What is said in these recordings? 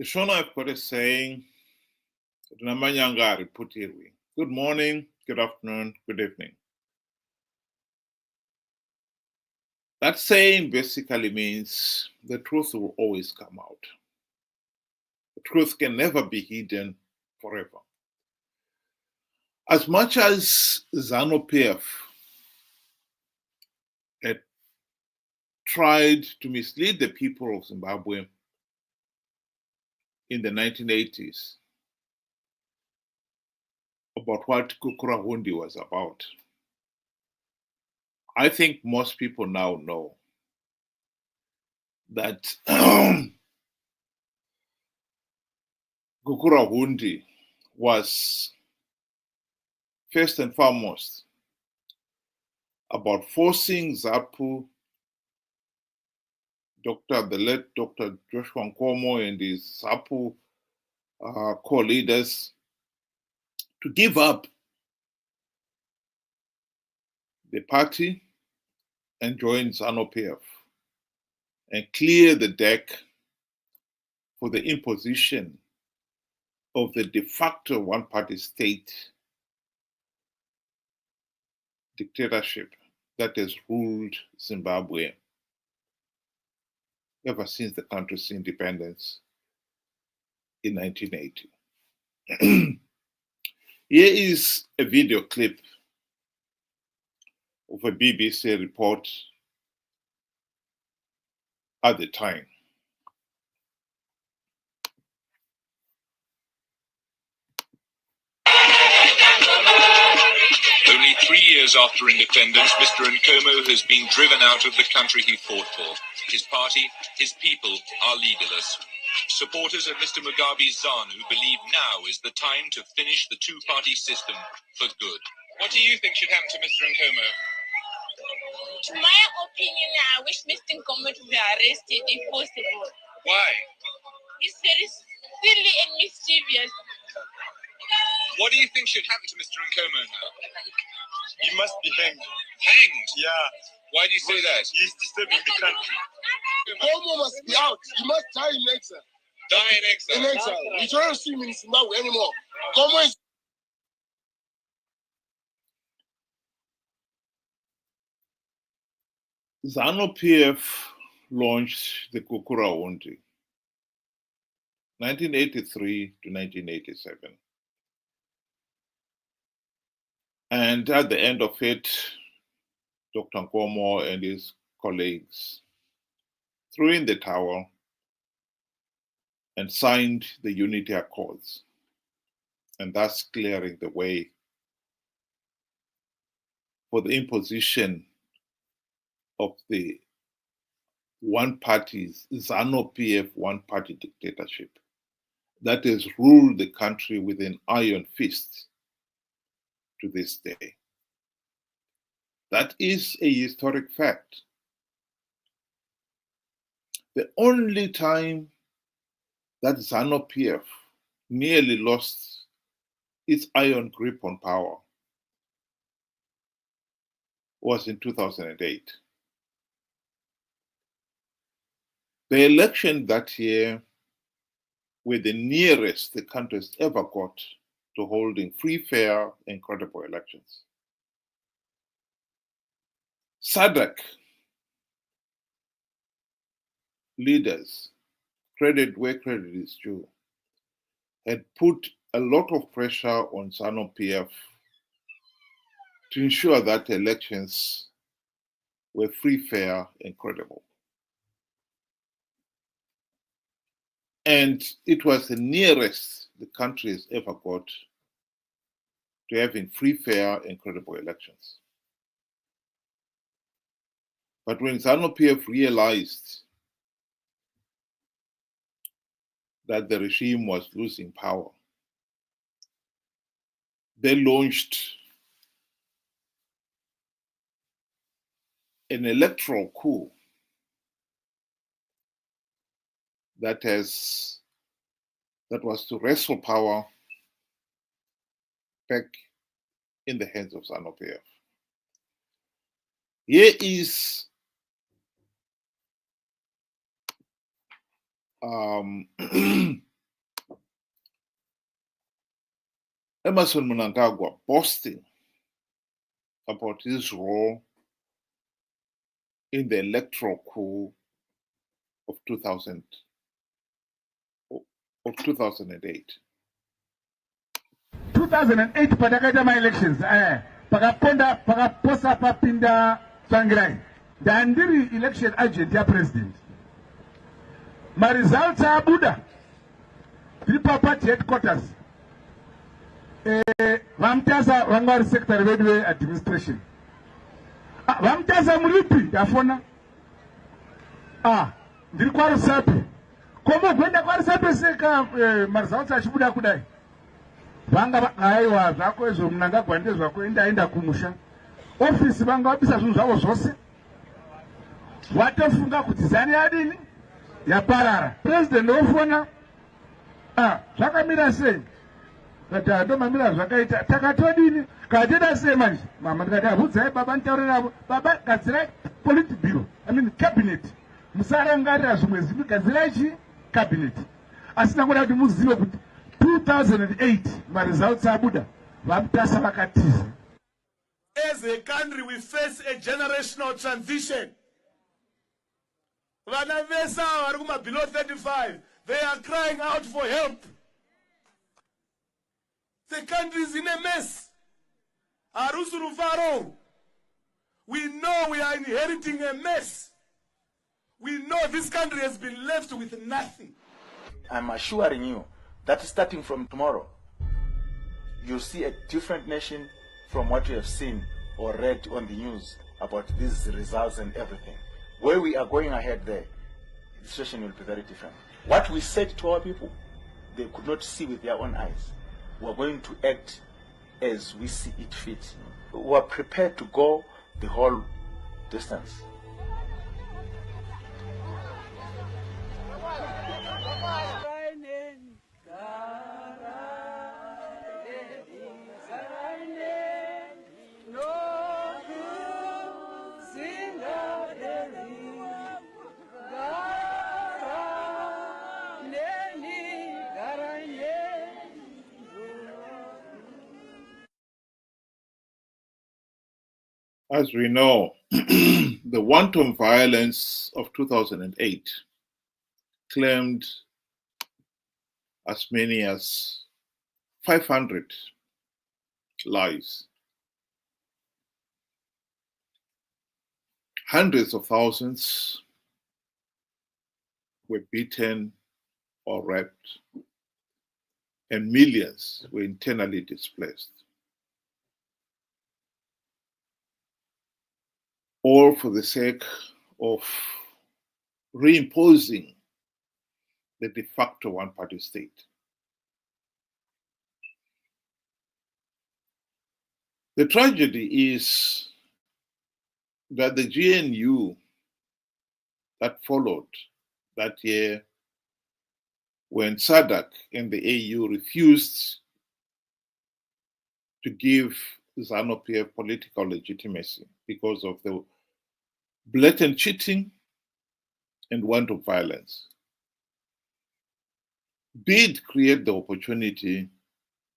Shona, I've got a saying, good morning, good afternoon, good evening. That saying basically means the truth will always come out. The truth can never be hidden forever. As much as Zanu PF had tried to mislead the people of Zimbabwe in the 1980s about what Gukurahundi was about, I think most people now know that Gukurahundi was first and foremost about forcing Zapu, the late Dr. Joshua Nkomo and his Zapu co-leaders to give up the party and join Zanu PF and clear the deck for the imposition of the de facto one-party state dictatorship that has ruled Zimbabwe ever since the country's independence in 1980. Here is a video clip of a BBC report at the time. Only 3 years after independence, Mr. Nkomo has been driven out of the country he fought for. His party, his people are leaderless. Supporters of Mr. Mugabe's Zanu believe now is the time to finish the two-party system for good. What do you think should happen to Mr. Nkomo? To my opinion, I wish Mr. Nkomo to be arrested if possible. Why? He's very silly and mischievous. What do you think should happen to Mr. Nkomo now? He must be hanged. Hanged? Yeah. Why do you say that? He's disturbing the country. Nkomo must be out. He must die in exile. Die in exile? In exile. We don't see him in Zimbabwe anymore. Nkomo is... Zanu PF launched the Gukurahundi 1983 to 1987. And at the end of it, Dr. Nkomo and his colleagues threw in the towel and signed the Unity Accords, and thus clearing the way for the imposition of the one-party's Zanu PF one-party dictatorship that has ruled the country with an iron fist to this day. That is a historic fact. The only time that Zanu PF nearly lost its iron grip on power was in 2008. The election that year were the nearest the country has ever got to holding free, fair, and credible elections. SADC leaders, credit where credit is due, had put a lot of pressure on Zanu PF to ensure that elections were free, fair, and credible. And it was the nearest the country has ever got to having free, fair, and credible elections. But when Zanu PF realized that the regime was losing power, they launched an electoral coup that was to wrestle power back in the hands of Zanu PF. Here is Emerson Mnangagwa boasting about his role in the electoral coup of 2008. 2008 patakaita ma-elections pakaposa papinda Tsvangirai ndandiri election agent yapresident. Results abuda tiri party headquarters vamutasa vanga vari secretary vedu veadministration vamutasa muripi ndafona ndiri kwarusapi komogwenda kwarusapi seka results achibuda kudai vanga aiwa zvako izvo Mnangagwa ndezvako endaenda kumusha ofisi vanga vabisa zvinhu zvavo zvose watofunga kuti zani yadini yaparara. President ofona zvakamira sei kati atomamira zvakaita takatodini kateda sei manje mama ndikati abvudzai baba nditaurira baba gadzirai politburo cabinet musarangarira zvimwe zvinhu gadzirai chi cabinet asi nangoda kuti muzive kuti 2008 results abuda vamutasa vakatiza. As a country we face a generational transition. Vana vesa vari below 35, they are crying out for help. The country is in a mess. Arusuru, we know we are inheriting a mess. We know this country has been left with nothing. I'm assuring you that starting from tomorrow, you'll see a different nation from what you have seen or read on the news about these results and everything. Where we are going ahead there, the situation will be very different. What we said to our people, they could not see with their own eyes. We are going to act as we see it fit. We are prepared to go the whole distance. As we know, the wanton violence of 2008 claimed as many as 500 lives. Hundreds of thousands were beaten or raped, and millions were internally displaced. All for the sake of reimposing the de facto one-party state. The tragedy is that the GNU that followed that year, when SADC and the AU refused to give Zanu PF political legitimacy because of the blatant cheating and want of violence, did create the opportunity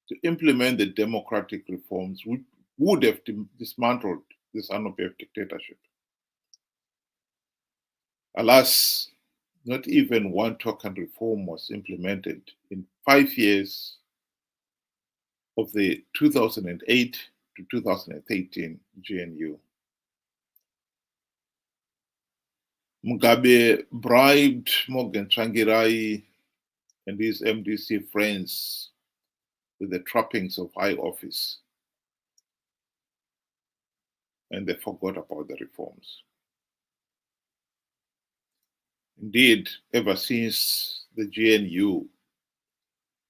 to implement the democratic reforms which would have dismantled the Zanu PF dictatorship. Alas, not even one token reform was implemented in 5 years of the 2008 to 2013 GNU. Mugabe bribed Morgan Tsvangirai and his MDC friends with the trappings of high office, and they forgot about the reforms. Indeed, ever since the GNU,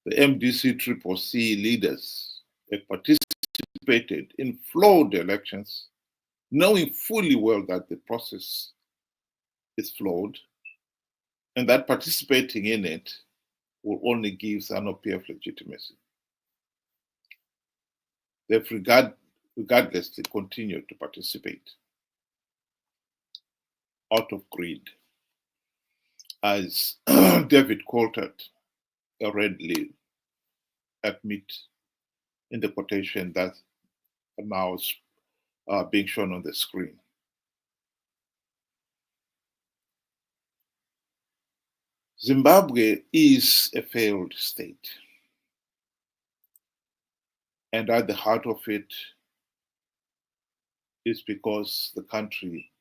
the MDC CCC leaders have participated in flawed elections, knowing fully well that the process is flawed and that participating in it will only give Zanu PF legitimacy. They've regardlessly continued to participate out of greed, as David Coulthard readily admit. in the quotation that are now being shown on the screen. Zimbabwe is a failed state. And at the heart of it is because the country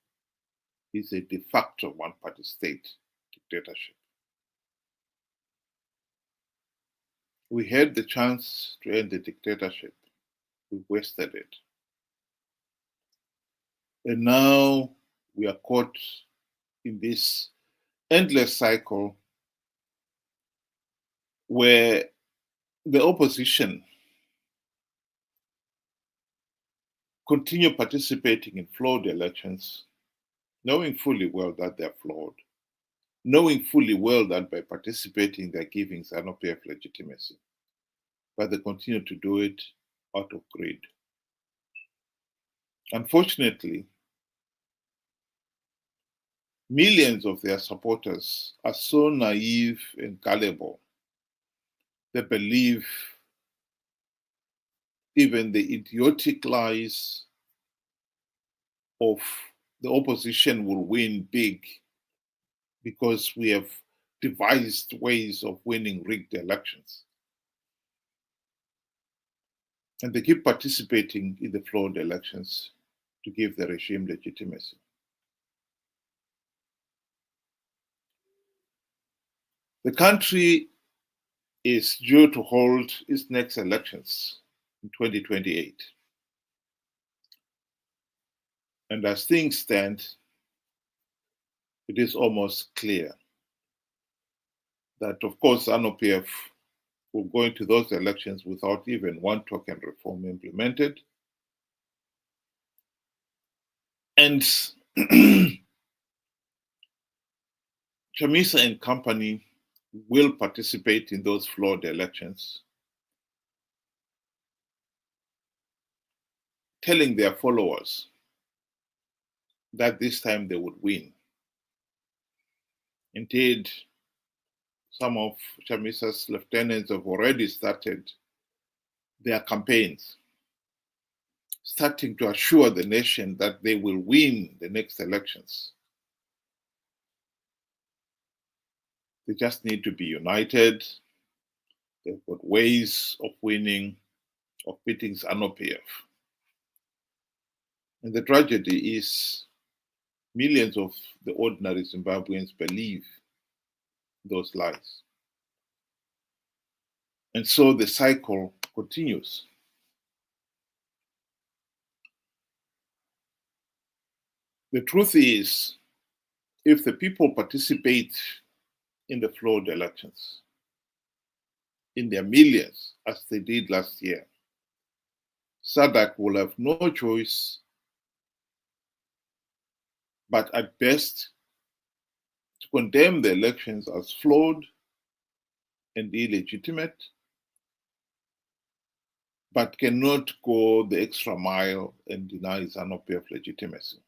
is a de facto one-party state dictatorship. We had the chance to end the dictatorship. We wasted it. And now we are caught in this endless cycle where the opposition continue participating in flawed elections, knowing fully well that they're flawed, knowing fully well that by participating they're giving Zanu PF legitimacy, but they continue to do it out of greed. Unfortunately, millions of their supporters are so naive and gullible, they believe even the idiotic lies of the opposition will win big because we have devised ways of winning rigged elections. And they keep participating in the flawed elections to give the regime legitimacy. The country is due to hold its next elections in 2028. And as things stand, it is almost clear that, of course, Zanu PF will go into those elections without even one token reform implemented. And Chamisa and company will participate in those flawed elections, telling their followers that this time they would win. Indeed, some of Chamisa's lieutenants have already started their campaigns, starting to assure the nation that they will win the next elections. They just need to be united. They've got ways of winning, of beating Zanu PF. And the tragedy is millions of the ordinary Zimbabweans believe those lies. And so the cycle continues. The truth is, if the people participate in the flawed elections, in their millions, as they did last year, SADC will have no choice but at best to condemn the elections as flawed and illegitimate, but cannot go the extra mile and deny Zanu PF legitimacy.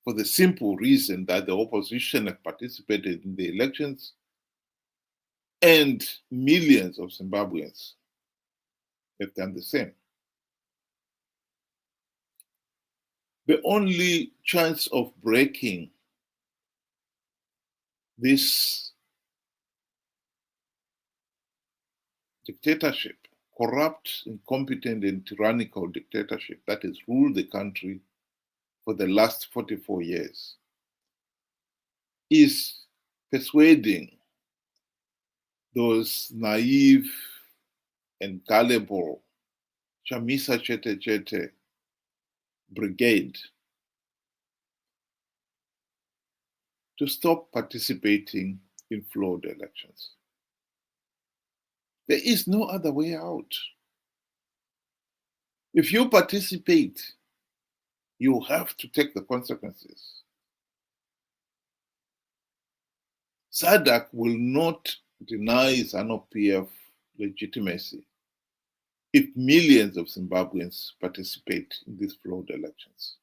For the simple reason that the opposition have participated in the elections and millions of Zimbabweans have done the same. The only chance of breaking this dictatorship, corrupt, incompetent, and tyrannical dictatorship that has ruled the country for the last 44 years, is persuading those naive and gullible Chamisa Chete Chete brigade to stop participating in flawed elections. There is no other way out. If you participate, you have to take the consequences. SADC will not deny Zanu PF legitimacy if millions of Zimbabweans participate in these flawed elections.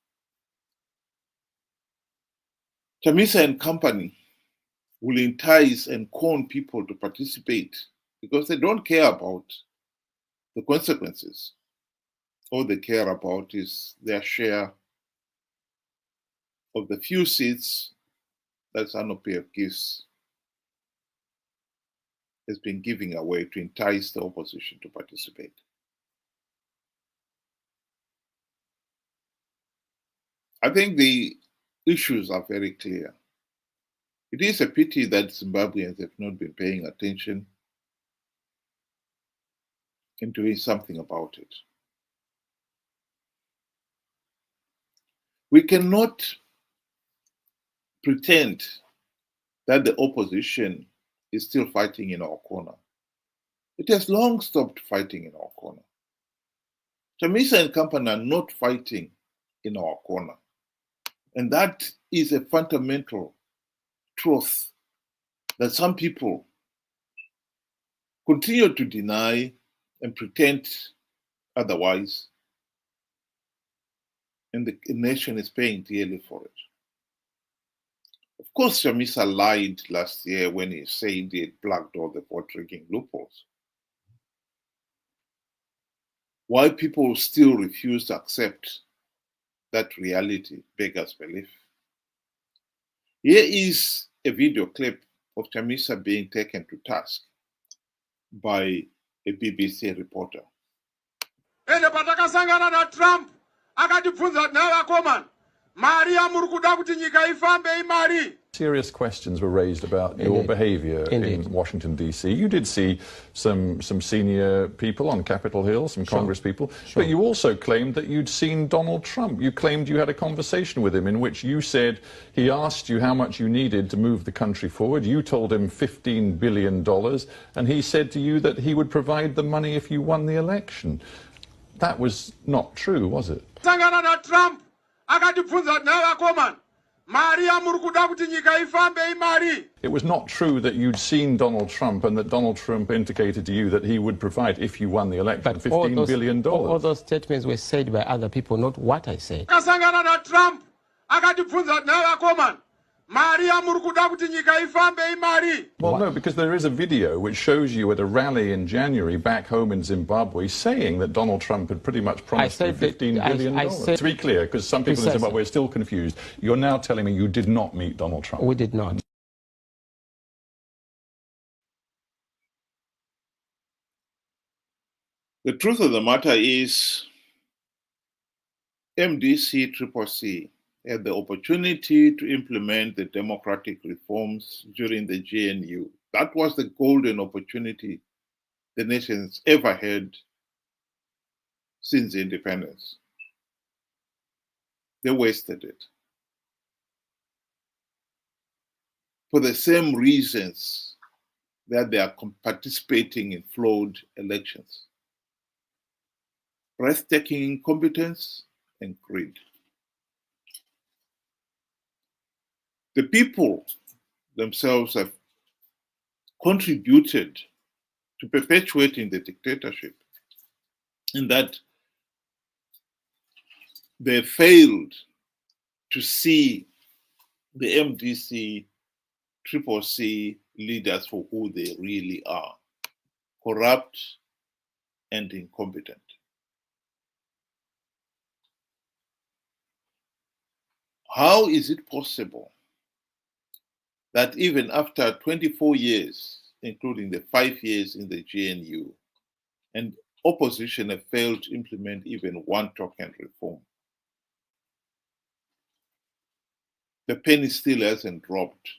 Chamisa and company will entice and con people to participate because they don't care about the consequences. All they care about is their share of the few seats that Zanu PF has been giving away to entice the opposition to participate. I think the issues are very clear. It is a pity that Zimbabweans have not been paying attention and doing something about it. We cannot pretend that the opposition is still fighting in our corner. It has long stopped fighting in our corner. Chamisa and company are not fighting in our corner. And that is a fundamental truth that some people continue to deny and pretend otherwise. And the nation is paying dearly for it. Of course, Chamisa lied last year when he said he had plugged all the vote-rigging loopholes. Why people still refuse to accept that reality beggars belief. Here is a video clip of Chamisa being taken to task by a BBC reporter. Ende patakasangana na Trump akatibvunza nawo akomana mari yamuri kuda kuti nyika ifambe imari. Serious questions were raised about your behaviour in Washington, D.C. You did see some senior people on Capitol Hill, some Congress people, but you also claimed that you'd seen Donald Trump. You claimed you had a conversation with him in which you said he asked you how much you needed to move the country forward. You told him $15 billion, and he said to you that he would provide the money if you won the election. That was not true, was it? Sangana na Trump akatibvunza nawo akomana. It was not true that you'd seen Donald Trump and that Donald Trump indicated to you that he would provide, if you won the election, but $15 billion. All those statements were said by other people, not what I said. Well, no, because there is a video which shows you at a rally in January back home in Zimbabwe saying that Donald Trump had pretty much promised you $15 billion. To be clear, because some people in Zimbabwe are still confused, you're now telling me you did not meet Donald Trump. We did not. The truth of the matter is MDC-CCC had the opportunity to implement the democratic reforms during the GNU. That was the golden opportunity the nation's ever had since independence. They wasted it. For the same reasons that they are participating in flawed elections. Breathtaking incompetence and greed. The people themselves have contributed to perpetuating the dictatorship in that they failed to see the MDC-CCC leaders for who they really are, corrupt and incompetent. How is it possible that even after 24 years, including the 5 years in the GNU, and opposition have failed to implement even one token reform? The penny still hasn't dropped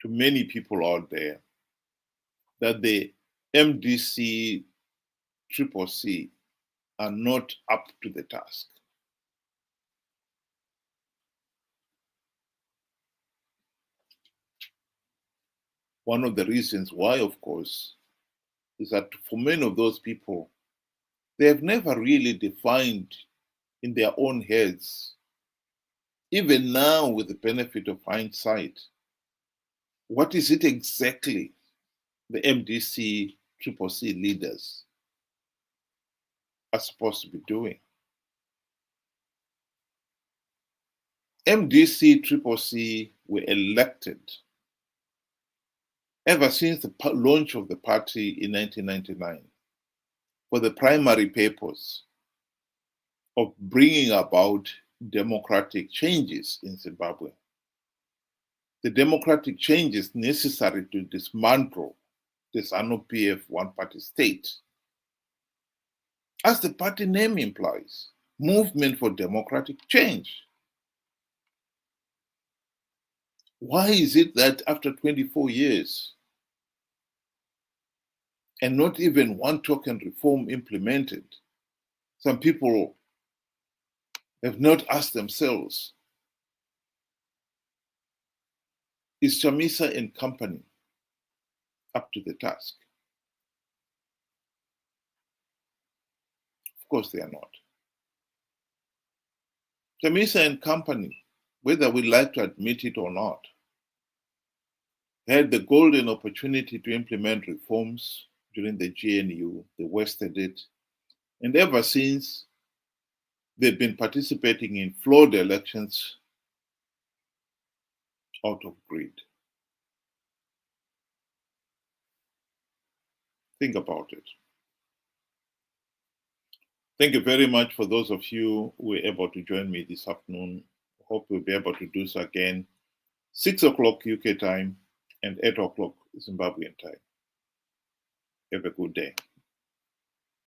to many people out there that the MDC-CCC are not up to the task. One of the reasons why, of course, is that for many of those people, they have never really defined in their own heads, even now with the benefit of hindsight, what is it exactly the MDC-CCC leaders are supposed to be doing. MDC-CCC were elected ever since the launch of the party in 1999. for the primary purpose of bringing about democratic changes in Zimbabwe. The democratic changes necessary to dismantle the Zanu PF one-party state. As the party name implies, Movement for Democratic Change. Why is it that after 24 years and not even one token reform implemented, some people have not asked themselves, is Chamisa and company up to the task? Of course they are not. Chamisa and company, whether we like to admit it or not, had the golden opportunity to implement reforms during the GNU. They wasted it. And ever since, they've been participating in flawed elections out of greed. Think about it. Thank you very much for those of you who were able to join me this afternoon. Hope we'll be able to do so again, 6 o'clock UK time and 8 o'clock Zimbabwean time. Have a good day.